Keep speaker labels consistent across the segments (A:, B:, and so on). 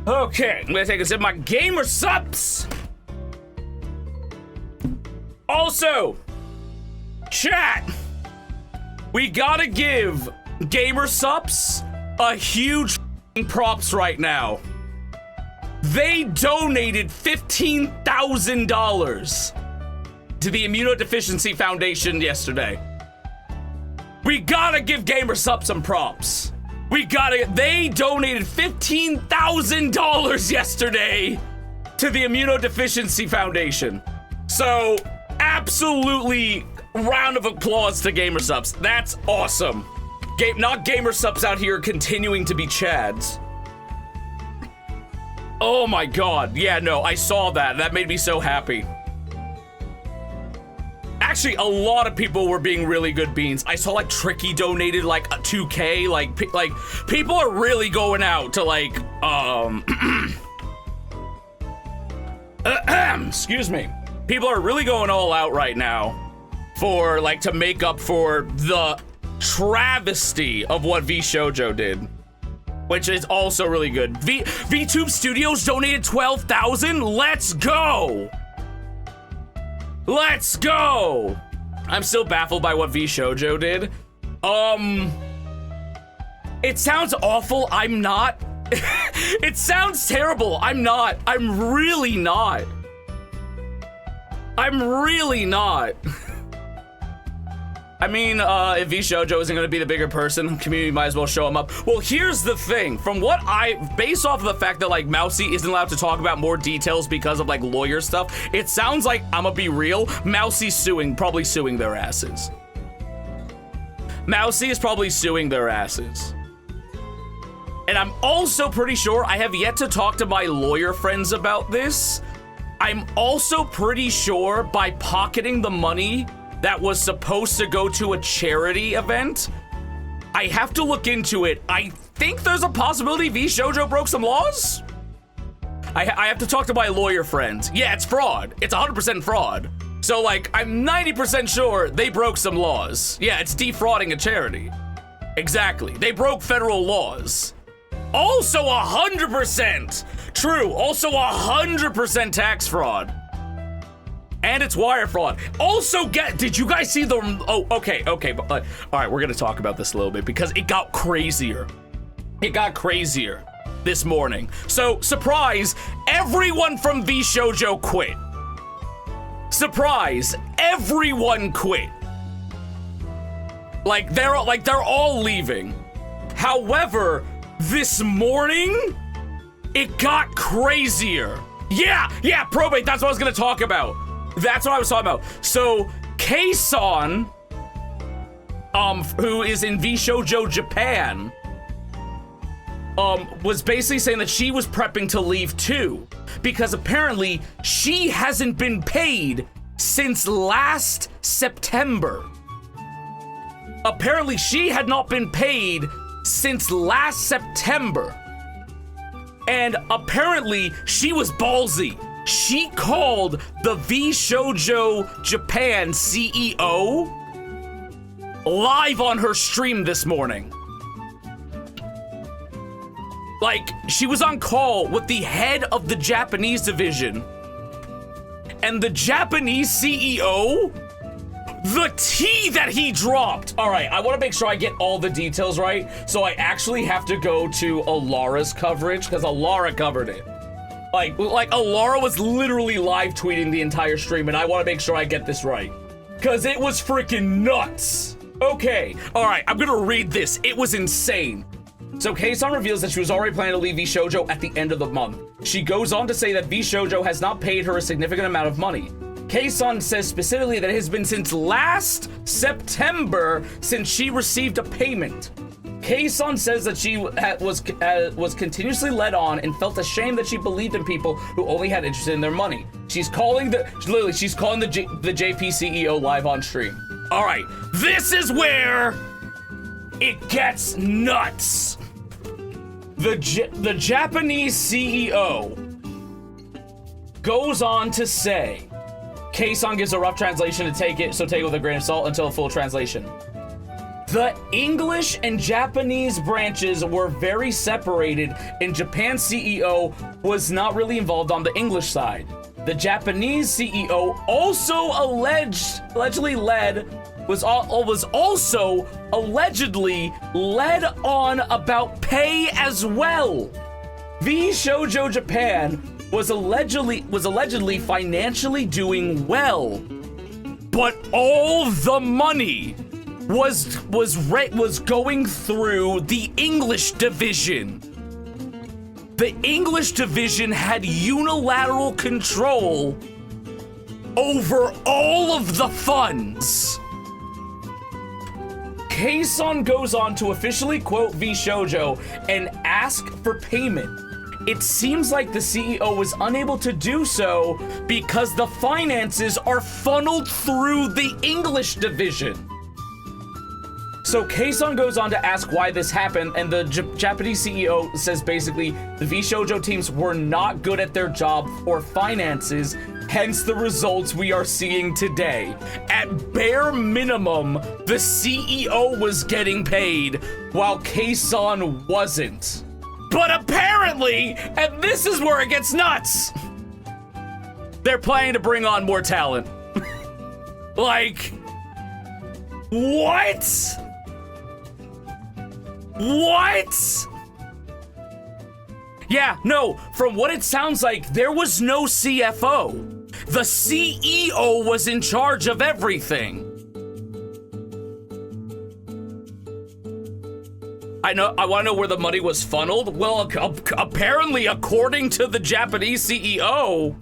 A: Okay, I'm gonna take a sip of my gamer subs. Also, chat, we gotta give gamer subs a huge props right now. They donated $15,000 to the Immunodeficiency Foundation yesterday. We gotta give gamer subs some props. They donated $15,000 yesterday to the Immunodeficiency Foundation. So, absolutely round of applause to gamer subs. That's awesome. Not gamer subs out here continuing to be chads. Oh my god. Yeah, no, I saw that. That made me so happy. Actually, a lot of people were being really good beans. I saw like Tricky donated like a 2K. Like people are really going out to like excuse me. People are really going all out right now for like to make up for the travesty of what Vshojo did, which is also really good. VTube Studios donated 12,000. Let's go. Let's go! I'm still baffled by what Vshojo did. It sounds awful. I'm not. It sounds terrible. I'm not. I'm really not. I'm really not. I mean, if Vshojo isn't gonna be the bigger person, community might as well show him up. Well, here's the thing. From what based off of the fact that like Mousy isn't allowed to talk about more details because of like lawyer stuff, it sounds like, I'ma be real, Mousy's probably suing their asses. Mousy is probably suing their asses. And I'm also pretty sure, I have yet to talk to my lawyer friends about this, I'm also pretty sure by pocketing the money that was supposed to go to a charity event, I have to look into it. I think there's a possibility Vshojo broke some laws? I have to talk to my lawyer friends. Yeah, it's fraud. It's 100% fraud. So like, I'm 90% sure they broke some laws. Yeah, it's defrauding a charity. Exactly. They broke federal laws. Also 100%. True, also 100% tax fraud. And it's wire fraud. Also, did you guys see the, oh, okay, but, all right, we're gonna talk about this a little bit because it got crazier. It got crazier this morning. So, surprise, everyone from Vshojo quit. Surprise, everyone quit. They're all leaving. However, this morning, it got crazier. Yeah, probate, that's what I was gonna talk about. That's what I was talking about. So, Kei-san, who is in Vshojo Japan, was basically saying that she was prepping to leave too, because apparently she hasn't been paid since last September. Apparently she had not been paid since last September. And apparently she was ballsy. She called the Vshojo Japan CEO live on her stream this morning. Like, she was on call with the head of the Japanese division. And the Japanese CEO, the tea that he dropped. All right, I want to make sure I get all the details right. So I actually have to go to Alara's coverage because Alara covered it. Like Alara was literally live tweeting the entire stream, and I want to make sure I get this right. Because it was freaking nuts. Okay, all right, I'm gonna read this. It was insane. So Kei-san reveals that she was already planning to leave Vshojo at the end of the month. She goes on to say that Vshojo has not paid her a significant amount of money. Kei-san says specifically that it has been since last September since she received a payment. Kei-san says that she was continuously led on and felt ashamed that she believed in people who only had interest in their money. She's calling the JP CEO live on stream. All right, this is where it gets nuts. The Japanese CEO goes on to say, Kei-san gives a rough translation to take it with a grain of salt until a full translation. The English and Japanese branches were very separated, and Japan's CEO was not really involved on the English side. The Japanese CEO also allegedly led on about pay as well. Vshojo Japan was allegedly financially doing well, but all the money was going through the English division. The English division had unilateral control over all of the funds. Kason goes on to officially quote Vshojo and ask for payment. It seems like the CEO was unable to do so because the finances are funneled through the English division. So Kason goes on to ask why this happened, and the Japanese CEO says basically the Vshojo teams were not good at their job or finances, hence the results we are seeing today. At bare minimum, the CEO was getting paid while Kason wasn't. But apparently, and this is where it gets nuts, they're planning to bring on more talent. Like, what? What? Yeah, no, from what it sounds like, there was no CFO. The CEO was in charge of everything. I want to know where the money was funneled. Well, apparently, according to the Japanese CEO,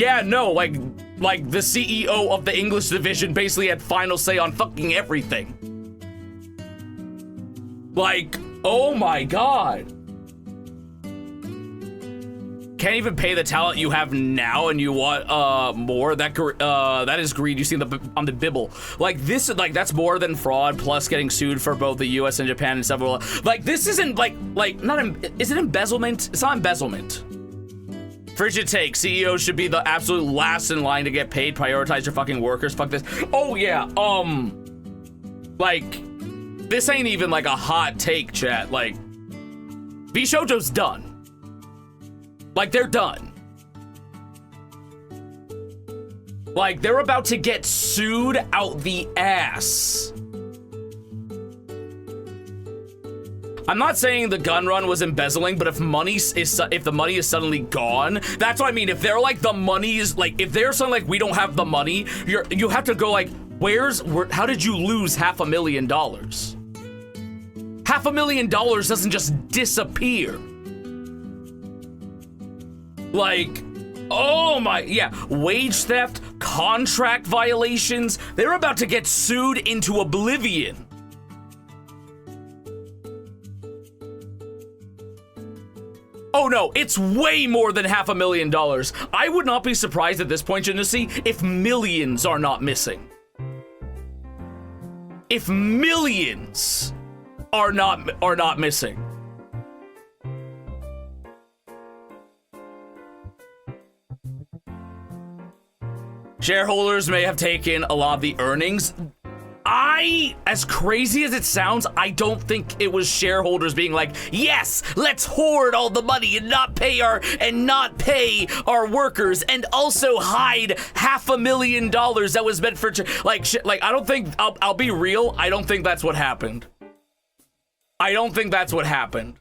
A: yeah, no, like the CEO of the English division basically had final say on fucking everything. Like, oh my god. Can't even pay the talent you have now, and you want more. That is greed. You see on the Bibble. Like this, like that's more than fraud. Plus getting sued for both the U.S. and Japan and several. Like this isn't is it embezzlement? It's not embezzlement. Frigid take. CEOs should be the absolute last in line to get paid. Prioritize your fucking workers. Fuck this. Oh yeah. Like this ain't even like a hot take, chat. Like Vshojo's done. Like, they're done. Like, they're about to get sued out the ass. I'm not saying the gun run was embezzling, but if the money is suddenly gone, that's what I mean. If they're like, the money is like, if they're something like, we don't have the money, you have to go like, how did you lose $500,000? $500,000 doesn't just disappear. Like, oh my, yeah, wage theft, contract violations, they're about to get sued into oblivion. Oh no, it's way more than $500,000. I would not be surprised at this point, Genesee, if millions are not missing. If millions are not missing. Shareholders may have taken a lot of the earnings. As crazy as it sounds, I don't think it was shareholders being like, yes, let's hoard all the money and not pay our workers, and also hide $500,000 that was meant for like I don't think I'll be real. I don't think that's what happened. I don't think that's what happened.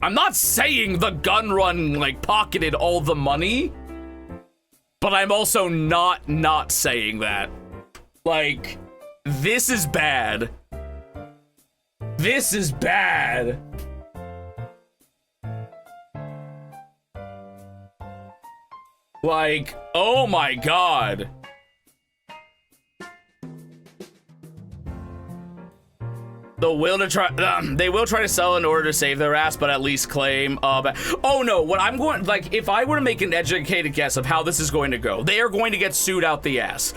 A: I'm not saying the gun run like pocketed all the money. But I'm also not saying that. Like, this is bad. This is bad. Like, oh my god. They will try to sell in order to save their ass, but at least claim. Oh no, what I'm going, like, if I were to make an educated guess of how this is going to go, they are going to get sued out the ass.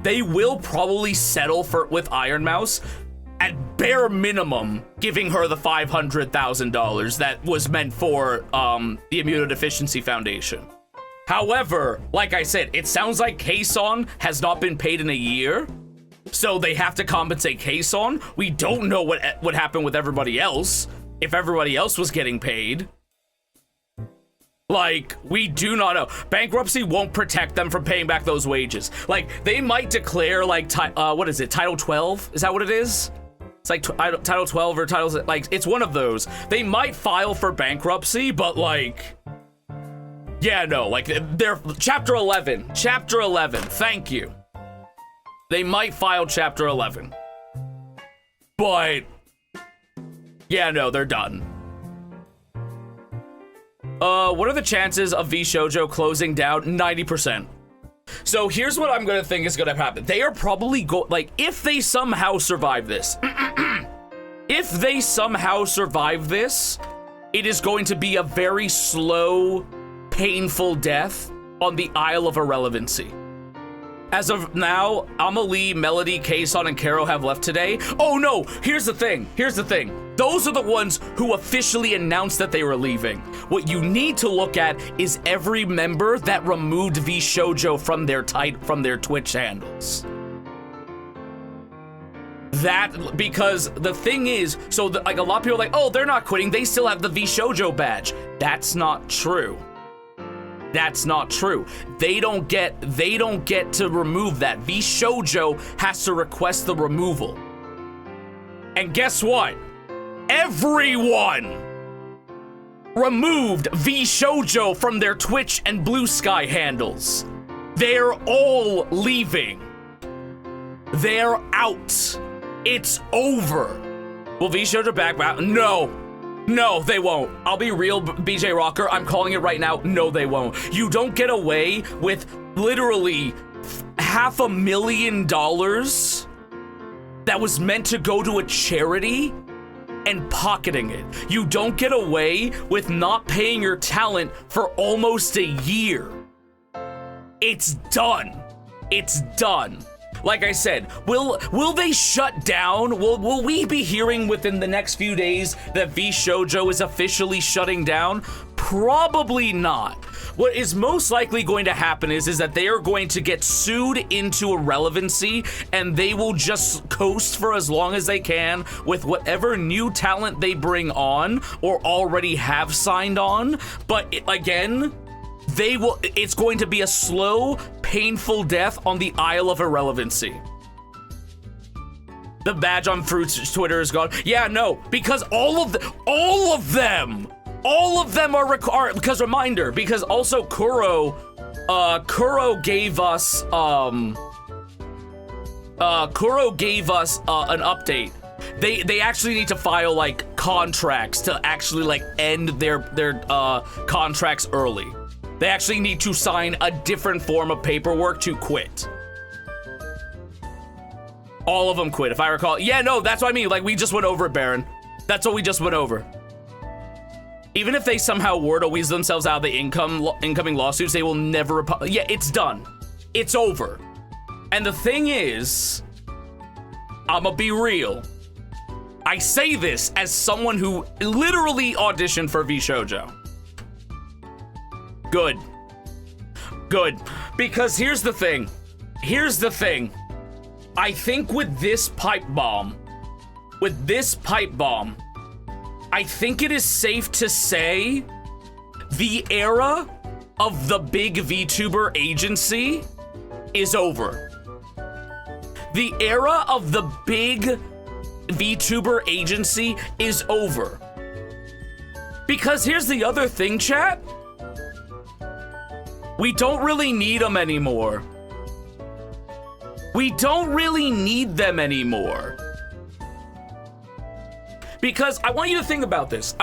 A: They will probably settle with Iron Mouse, at bare minimum, giving her the $500,000 that was meant for the Immunodeficiency Foundation. However, like I said, it sounds like Kason has not been paid in a year, so they have to compensate Kason. We don't know what happened with everybody else, if everybody else was getting paid. Like, we do not know. Bankruptcy won't protect them from paying back those wages. Like, they might declare, like, what is it, Title 12? Is that what it is? It's like Title 12 or Title, like, it's one of those. They might file for bankruptcy, but, like, yeah, no, like, they're, Chapter 11, thank you. They might file Chapter 11. But, yeah, no, they're done. What are the chances of Vshojo closing down? 90%. So here's what I'm gonna think is gonna happen. They are probably like, if they somehow survive this, if they somehow survive this, it is going to be a very slow, painful death on the Isle of Irrelevancy. As of now, Amelie, Melody, Kason, and Caro have left today. Oh no, here's the thing. Those are the ones who officially announced that they were leaving. What you need to look at is every member that removed Vshojo from their Twitch handles. That, because the thing is, so like a lot of people are like, oh, they're not quitting, they still have the Vshojo badge. That's not true. That's not true. They don't get to remove that. Vshojo has to request the removal. And guess what? Everyone removed Vshojo from their Twitch and Bluesky handles. They're all leaving. They're out. It's over. Will Vshojo back out? No, they won't. I'll be real, BJ Rocker. I'm calling it right now. No, they won't. You don't get away with literally $500,000 that was meant to go to a charity and pocketing it. You don't get away with not paying your talent for almost a year. It's done. It's done. Like I said, will they shut down? Will we be hearing within the next few days that Vshojo is officially shutting down? Probably not. What is most likely going to happen is that they are going to get sued into irrelevancy, and they will just coast for as long as they can with whatever new talent they bring on or already have signed on. But again, it's going to be a slow, painful death on the Isle of Irrelevancy. The badge on Fruit's Twitter is gone. Yeah, no, because all of them are because reminder, because also Kuro gave us an update. They actually need to file like contracts to actually like end their contracts early. They actually need to sign a different form of paperwork to quit. All of them quit, if I recall. Yeah, no, that's what I mean. Like, we just went over it, Baron. That's what we just went over. Even if they somehow were to weasel themselves out of the incoming lawsuits, they will never... Yeah, it's done. It's over. And the thing is, I'ma be real. I say this as someone who literally auditioned for Vshojo. Good. Because here's the thing. I think with this pipe bomb, I think it is safe to say the era of the big VTuber agency is over. The era of the big VTuber agency is over. Because here's the other thing, chat. We don't really need them anymore. We don't really need them anymore. Because I want you to think about this.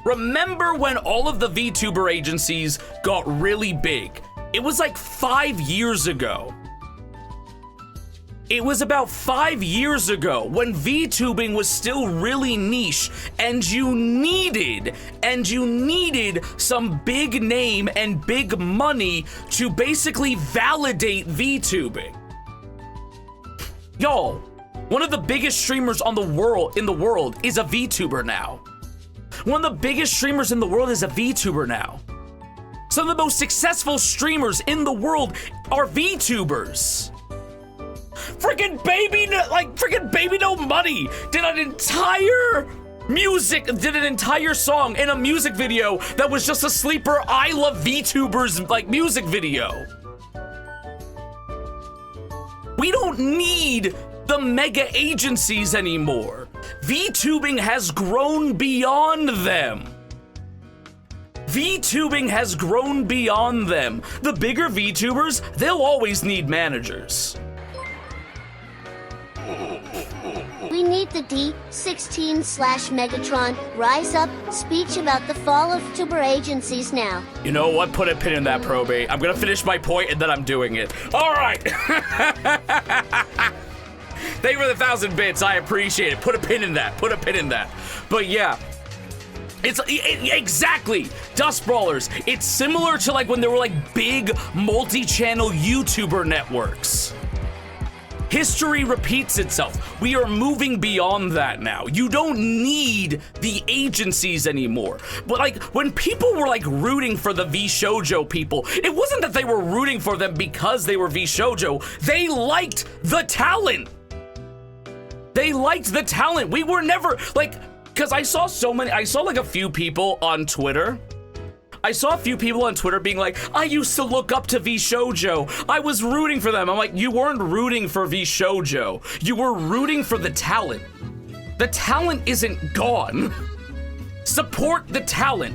A: Remember when all of the VTuber agencies got really big? It was like 5 years ago. It was about 5 years ago when VTubing was still really niche, and you needed some big name and big money to basically validate VTubing. Y'all, one of the biggest streamers in the world is a VTuber now. Some of the most successful streamers in the world are VTubers. Freaking Baby No Money did an entire song in a music video that was just a sleeper I Love VTubers like music video. We don't need the mega agencies anymore. Vtubing has grown beyond them. Vtubing has grown beyond them. The bigger VTubers, they'll always need managers.
B: We need the D16/Megatron Rise Up speech about the fall of Vtuber agencies now.
A: You know what? Put a pin in that, Probate. I'm gonna finish my point and then I'm doing it. All right. Thank you for the 1,000 bits. I appreciate it. Put a pin in that. Put a pin in that. But yeah. Exactly, Dust Brawlers. It's similar to like when there were like big multi-channel YouTuber networks. History repeats itself. We are moving beyond that now. You don't need the agencies anymore. But like when people were like rooting for the Vshojo people, it wasn't that they were rooting for them because they were Vshojo. They liked the talent. They liked the talent. We were never like, because I saw like a few people on Twitter. I saw a few people on Twitter being like, I used to look up to Vshojo. I was rooting for them. I'm like, you weren't rooting for Vshojo. You were rooting for the talent. The talent isn't gone. Support the talent.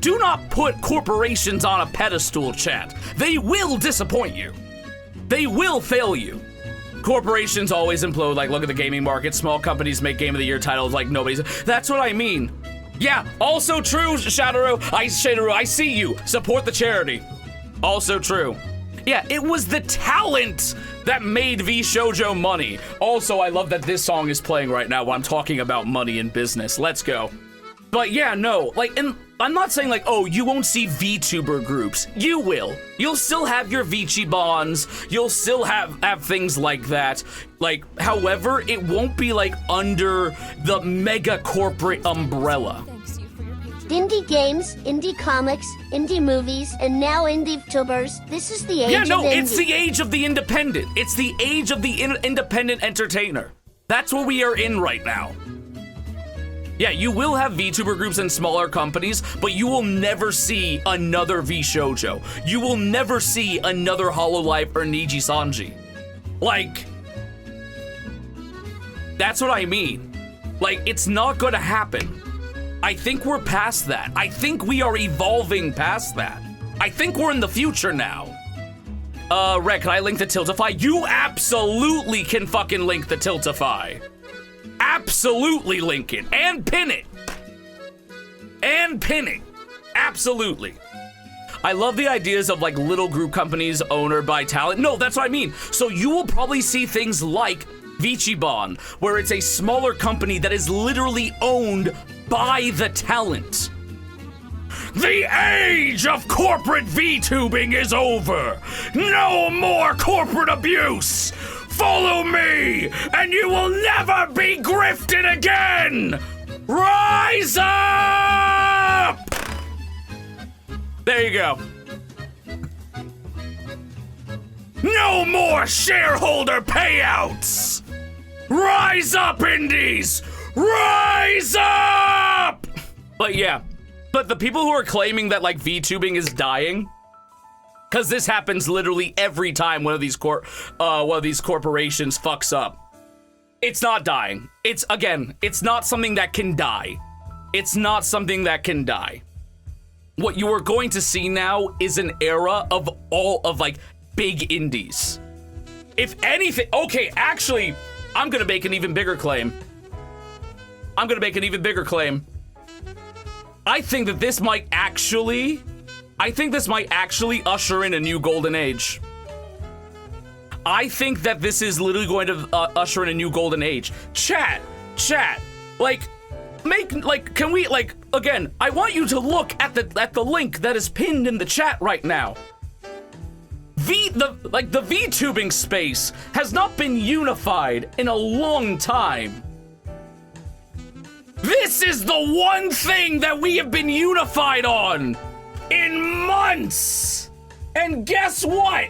A: Do not put corporations on a pedestal, chat. They will disappoint you. They will fail you. Corporations always implode. Like, look at the gaming market. Small companies make Game of the Year titles like nobody's. That's what I mean. Yeah, also true, Shadowro. I see you. Support the charity. Also true. Yeah, it was the talent that made Vshojo money. Also, I love that this song is playing right now while I'm talking about money and business. Let's go. But yeah, no, like, and I'm not saying like, oh, you won't see VTuber groups. You will. You'll still have your Vichibons. You'll still have things like that. Like, however, it won't be like under the mega corporate umbrella.
B: Indie games, indie comics, indie movies, and now indie VTubers. This is the age of indie.
A: It's the age of the independent. It's the age of the independent entertainer. That's what we are in right now. Yeah, you will have VTuber groups and smaller companies, but you will never see another Vshojo. You will never see another Hololive or Niji Sanji. Like, that's what I mean. Like, it's not gonna happen. I think we're past that. I think we are evolving past that. I think we're in the future now. Red, can I link the Tiltify? You absolutely can fucking link the Tiltify. Absolutely link it and pin it. And pin it. Absolutely. I love the ideas of like little group companies owned by talent. No, that's what I mean. So you will probably see things like Vichibon, where it's a smaller company that is literally owned by the talent. The age of corporate VTubing is over. No more corporate abuse. Follow me, and you will never be grifted again! Rise up! There you go. No more shareholder payouts! Rise up, indies! Rise up! But yeah, but the people who are claiming that like VTubing is dying, because this happens literally every time one of these corporations fucks up. It's not dying. It's not something that can die. It's not something that can die. What you are going to see now is an era of all of like big indies. If anything, okay, actually, I'm gonna make an even bigger claim. I think that this might actually usher in a new golden age. I think that this is literally going to usher in a new golden age. Chat, can we, again, I want you to look at the link that is pinned in the chat right now. The VTubing space has not been unified in a long time. This is the one thing that we have been unified on in months. And guess what?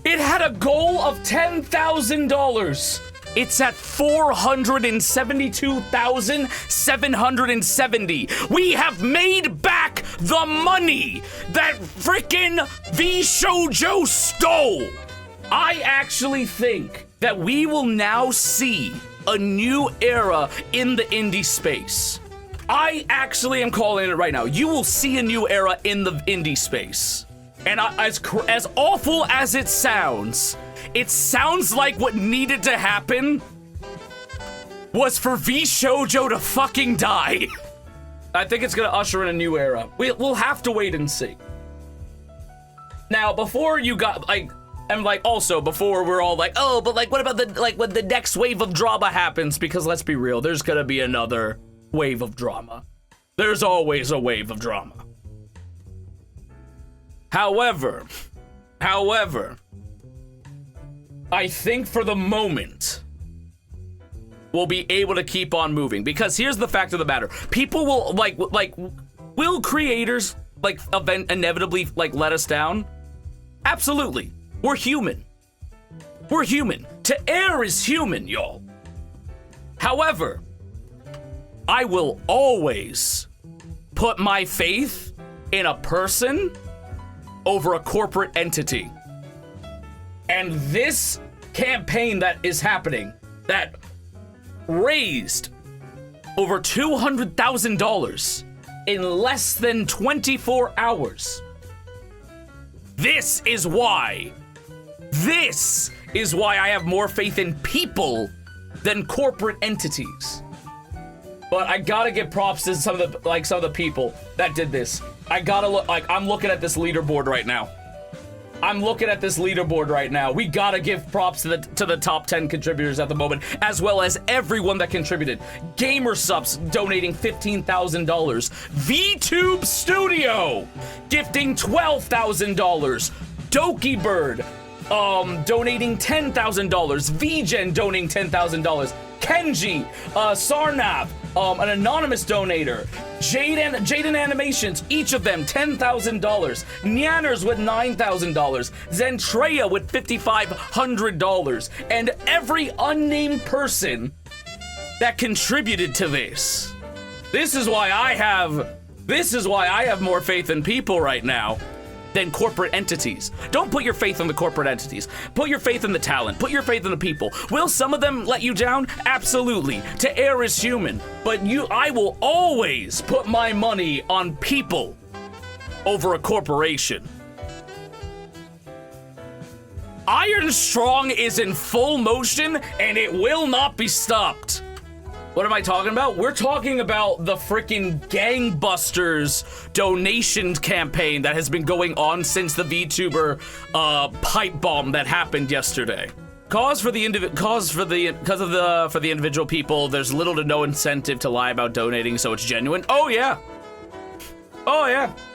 A: It had a goal of $10,000. It's at 472,770. We have made back the money that frickin' Vshojo stole. I actually think that we will now see a new era in the indie space. I actually am calling it right now. You will see a new era in the indie space. And as awful as it sounds like what needed to happen was for Vshojo to fucking die. I think it's gonna usher in a new era. We'll have to wait and see. Now, before you got, before we're all like, oh, but like, what about when the next wave of drama happens? Because let's be real, there's gonna be another wave of drama. There's always a wave of drama. However, I think for the moment, we'll be able to keep on moving, because here's the fact of the matter. People will, will creators, inevitably, let us down? Absolutely. We're human. We're human. To err is human, y'all. However, I will always put my faith in a person over a corporate entity. And this campaign that is happening, that raised over $200,000 in less than 24 hours. This is why I have more faith in people than corporate entities. But I gotta give props to some of the people that did this. I gotta look, I'm looking at this leaderboard right now. We gotta give props to the top 10 contributors at the moment, as well as everyone that contributed. Gamersubs donating $15,000. VTube Studio gifting $12,000. Doki Bird donating $10,000. VGen donating $10,000. Kenji, Sarnav, an anonymous donator, Jaden Animations, each of them $10,000, Nyanners with $9,000, Zentreya with $5,500, and every unnamed person that contributed to this. This is why I have more faith in people right now than corporate entities. Don't put your faith in the corporate entities. Put your faith in the talent. Put your faith in the people. Will some of them let you down? Absolutely. To err is human. But I will always put my money on people over a corporation. Iron Strong is in full motion and it will not be stopped. What am I talking about? We're talking about the freaking gangbusters donation campaign that has been going on since the VTuber pipe bomb that happened yesterday. For the individual people, there's little to no incentive to lie about donating, so it's genuine. Oh yeah.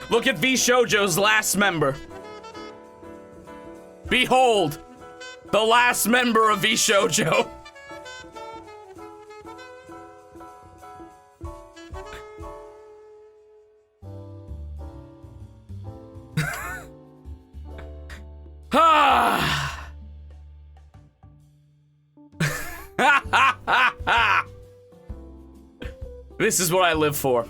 A: Look at Vshojo's last member. Behold, the last member of Vshojo. This is what I live for.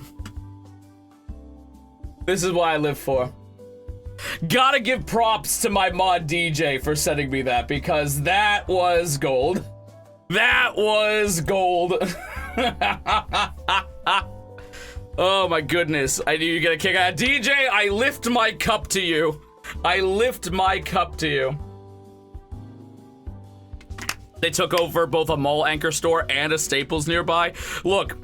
A: Gotta give props to my mod DJ for sending me that, because that was gold. Oh my goodness, I knew you'd get a kick out of DJ. I lift my cup to you. They took over both a mall anchor store and a Staples nearby. Look,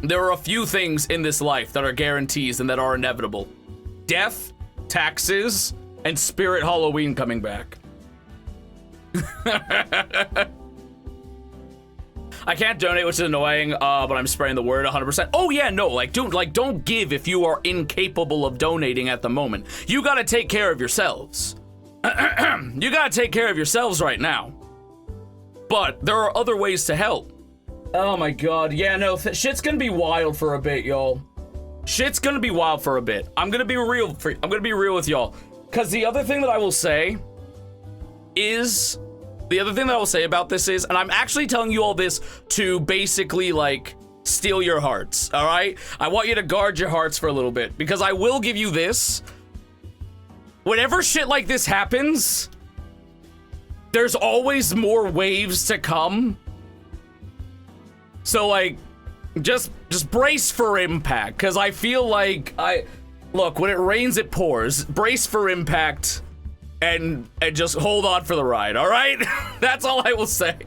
A: there are a few things in this life that are guarantees and that are inevitable. Death, taxes, and Spirit Halloween coming back. I can't donate, which is annoying, but I'm spreading the word 100%. Oh yeah, no, don't give if you are incapable of donating at the moment. You gotta take care of yourselves. You gotta take care of yourselves right now. But there are other ways to help. Oh my god. Yeah, no, shit's gonna be wild for a bit, y'all. Shit's gonna be wild for a bit. I'm gonna be real with y'all. Cause the other thing that I will say about this is, and I'm actually telling you all this to basically like steal your hearts, all right? I want you to guard your hearts for a little bit because I will give you this. Whenever shit like this happens, there's always more waves to come. So like, just brace for impact, because I feel like look, when it rains, it pours. Brace for impact, and just hold on for the ride, all right? That's all I will say.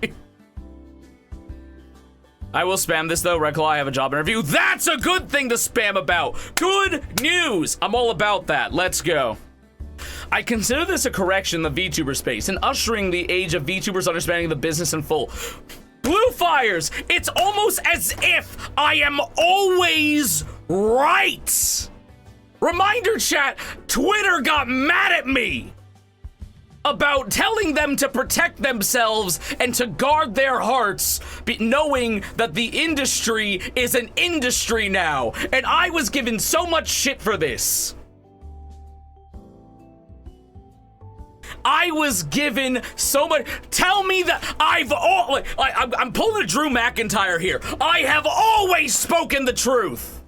A: I will spam this, though. Red Claw, I have a job interview. That's a good thing to spam about. Good news. I'm all about that. Let's go. I consider this a correction in the VTuber space and ushering the age of VTubers understanding the business in full. Blue Fires, it's almost as if I am always right. Reminder chat, Twitter got mad at me about telling them to protect themselves and to guard their hearts, knowing that the industry is an industry now, and I was given so much shit for this. I was given so much. Tell me that I'm pulling a Drew McIntyre here. I have always spoken the truth.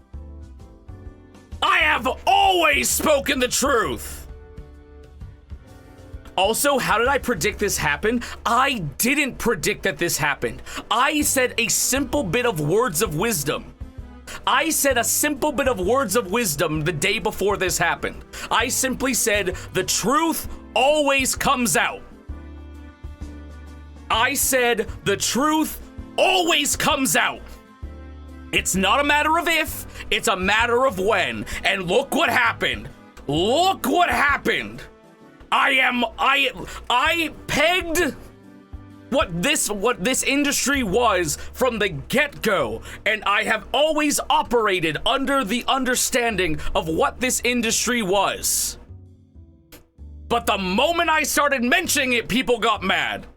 A: I have always spoken the truth. Also, how did I predict this happen? I didn't predict that this happened. I said a simple bit of words of wisdom. I said a simple bit of words of wisdom the day before this happened. I simply said the truth always comes out. I said the truth always comes out. It's not a matter of if, it's a matter of when. And look what happened. Look what happened. I pegged what this industry was from the get-go, and I have always operated under the understanding of what this industry was. But the moment I started mentioning it, people got mad.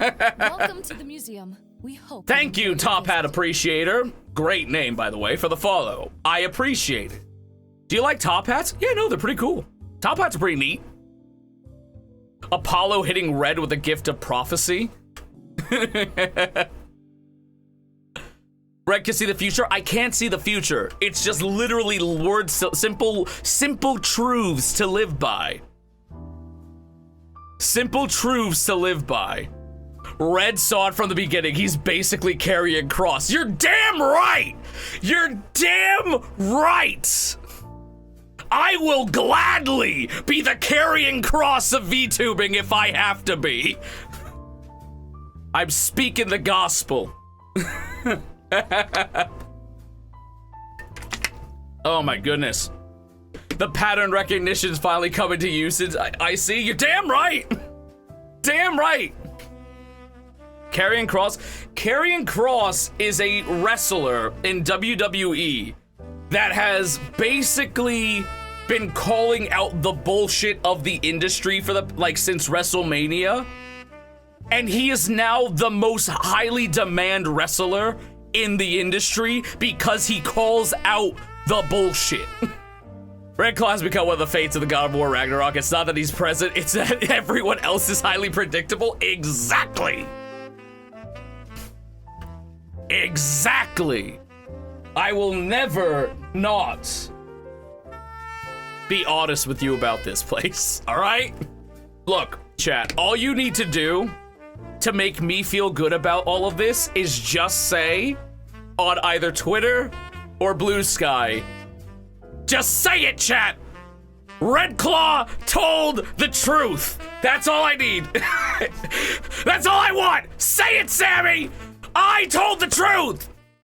C: Welcome to the museum. We hope.
A: Thank you, Top Hat Appreciator. Great name, by the way, for the follow. I appreciate it. Do you like top hats? Yeah, no, they're pretty cool. Top hats are pretty neat. Apollo hitting red with a gift of prophecy. Red can see the future. I can't see the future. It's just literally words, simple truths to live by. Simple truths to live by. Red saw it from the beginning. He's basically carrying cross. You're damn right. You're damn right. I will gladly be the carrying cross of VTubing if I have to be. I'm speaking the gospel. Oh my goodness. The pattern recognition's finally coming to usage. I see. You're damn right. Damn right. Karrion Kross. Karrion Kross is a wrestler in WWE that has basically been calling out the bullshit of the industry for since WrestleMania. And he is now the most highly demand wrestler in the industry because he calls out the bullshit. Red Claw has become one of the fates of the God of War Ragnarok. It's not that he's present, it's that everyone else is highly predictable. Exactly. Exactly. I will never not be honest with you about this place, all right? Look, chat, all you need to do to make me feel good about all of this is just say on either Twitter or Bluesky, just say it, chat. Red Claw told the truth. That's all I need. That's all I want. Say it, Sammy. I told the truth.